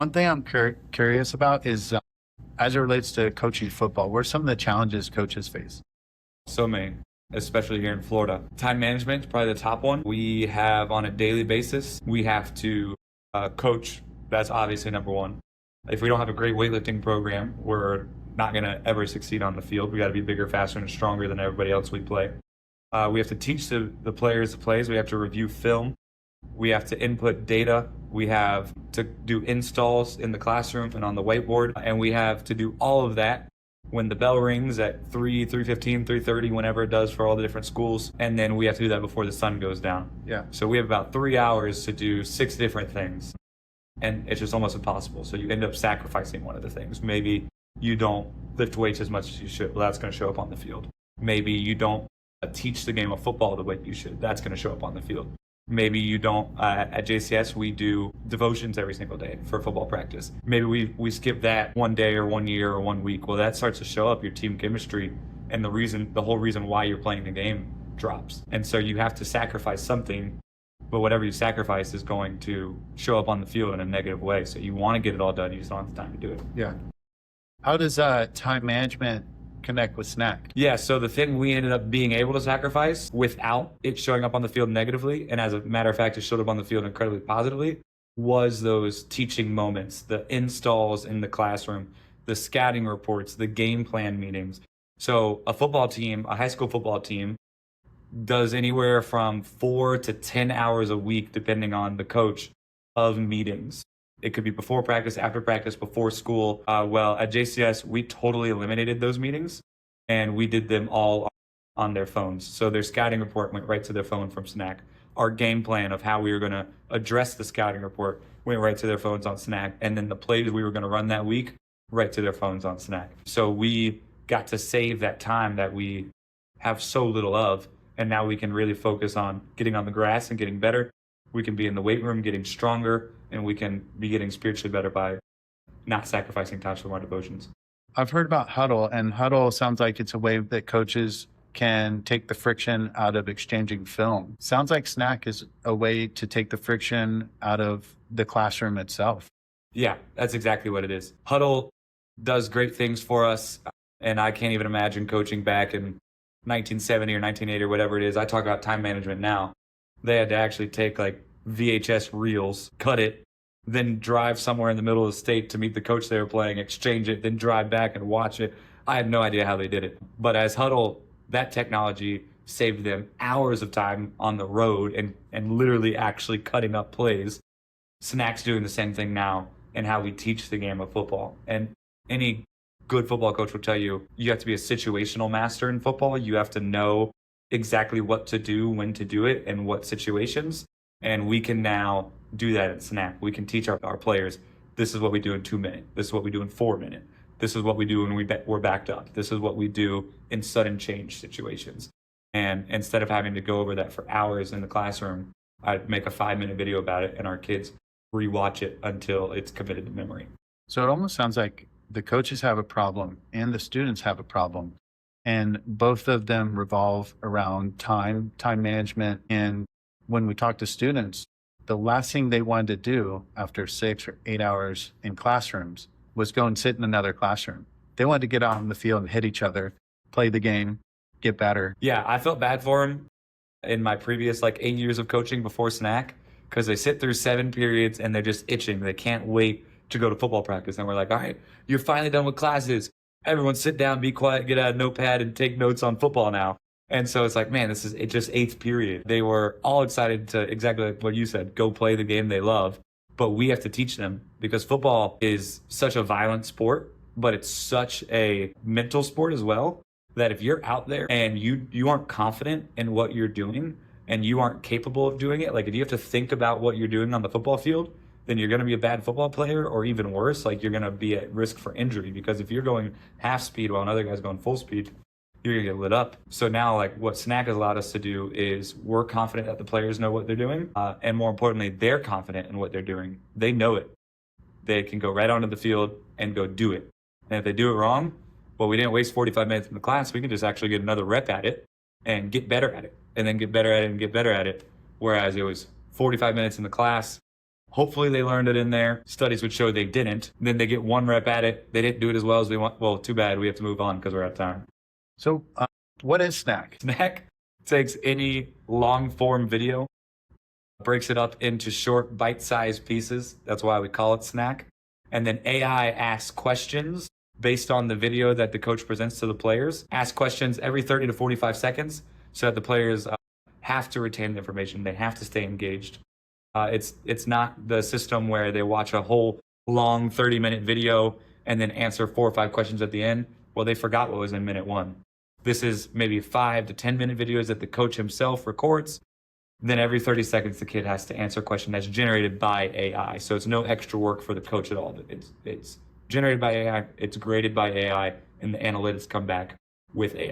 One thing I'm curious about is as it relates to coaching football, what are some of the challenges coaches face? So many, especially here in Florida. Time management is probably the top one. We have on a daily basis, we have to coach. That's obviously number one. If we don't have a great weightlifting program, we're not going to ever succeed on the field. We got to be bigger, faster, and stronger than everybody else we play. We have to teach the players the plays. We have to review film. We have to input data. We have to do installs in the classroom and on the whiteboard. And we have to do all of that when the bell rings at 3, 3:15, 3:30, whenever it does for all the different schools. And then we have to do that before the sun goes down. Yeah. So we have about 3 hours to do 6 different things. And it's just almost impossible. So you end up sacrificing one of the things. Maybe you don't lift weights as much as you should. Well, that's going to show up on the field. Maybe you don't teach the game of football the way you should. That's going to show up on the field. Maybe you don't. At JCS, we do devotions every single day for football practice. Maybe we skip that one day or 1 year or 1 week. Well, that starts to show up your team chemistry, and the whole reason why you're playing the game drops. And so you have to sacrifice something, but whatever you sacrifice is going to show up on the field in a negative way. So you want to get it all done. You just don't have the time to do it. Yeah. How does time management connect with snack? Yeah, so the thing we ended up being able to sacrifice without it showing up on the field negatively, and as a matter of fact, it showed up on the field incredibly positively, was those teaching moments, the installs in the classroom, the scouting reports, the game plan meetings. So a football team, a high school football team, does anywhere from 4 to 10 hours a week, depending on the coach, of meetings. It could be before practice, after practice, before school. Well, at JCS, we totally eliminated those meetings, and we did them all on their phones. So their scouting report went right to their phone from Snack. Our game plan of how we were going to address the scouting report went right to their phones on Snack. And then the plays we were going to run that week, right to their phones on Snack. So we got to save that time that we have so little of, and now we can really focus on getting on the grass and getting better. We can be in the weight room getting stronger, and we can be getting spiritually better by not sacrificing time from our devotions. I've heard about huddle, and huddle sounds like it's a way that coaches can take the friction out of exchanging film. Sounds like snack is a way to take the friction out of the classroom itself. Yeah, that's exactly what it is. Huddle does great things for us, and I can't even imagine coaching back in 1970 or 1980 or whatever it is. I talk about time management now. They had to actually take like VHS reels, cut it, then drive somewhere in the middle of the state to meet the coach they were playing, exchange it, then drive back and watch it. I have no idea how they did it. But as Huddle, that technology saved them hours of time on the road and literally actually cutting up plays. Snack's doing the same thing now in how we teach the game of football. And any good football coach will tell you, you have to be a situational master in football. You have to know exactly what to do, when to do it, and what situations. And we can now do that at Snack. We can teach our players, this is what we do in 2 minutes. This is what we do in 4 minutes. This is what we do when we're backed up. This is what we do in sudden change situations. And instead of having to go over that for hours in the classroom, I'd make a 5-minute video about it, and our kids rewatch it until it's committed to memory. So it almost sounds like the coaches have a problem and the students have a problem. And both of them revolve around time management. And when we talk to students, the last thing they wanted to do after 6 or 8 hours in classrooms was go and sit in another classroom. They wanted to get out on the field and hit each other, play the game, get better. Yeah, I felt bad for them in my previous 8 years of coaching before Snack, because they sit through 7 periods and they're just itching. They can't wait to go to football practice. And we're like, all right, you're finally done with classes. Everyone sit down, be quiet, get out a notepad and take notes on football now. And so it's like, man, this is just 8th period. They were all excited to exactly like what you said, go play the game they love. But we have to teach them, because football is such a violent sport, but it's such a mental sport as well, that if you're out there and you aren't confident in what you're doing and you aren't capable of doing it, like if you have to think about what you're doing on the football field, then you're going to be a bad football player, or even worse, like you're going to be at risk for injury, because if you're going half speed while another guy's going full speed, you're going to get lit up. So now what Snack has allowed us to do is we're confident that the players know what they're doing. And more importantly, they're confident in what they're doing. They know it. They can go right onto the field and go do it. And if they do it wrong, well, we didn't waste 45 minutes in the class. We can just actually get another rep at it and get better at it, and then get better at it and get better at it. Whereas it was 45 minutes in the class, Hopefully they learned it in there. Studies would show they didn't. Then they get 1 rep at it. They didn't do it as well as they want. Well, too bad. We have to move on because we're out of time. So, what is snack? Snack takes any long form video, breaks it up into short bite-sized pieces. That's why we call it snack. And then AI asks questions based on the video that the coach presents to the players. Ask questions every 30 to 45 seconds so that the players have to retain the information. They have to stay engaged. It's not the system where they watch a whole long 30-minute video and then answer 4 or 5 questions at the end. Well, they forgot what was in minute 1. This is maybe 5 to 10-minute videos that the coach himself records. Then every 30 seconds, the kid has to answer a question that's generated by AI. So it's no extra work for the coach at all. It's generated by AI, it's graded by AI, and the analytics come back with AI.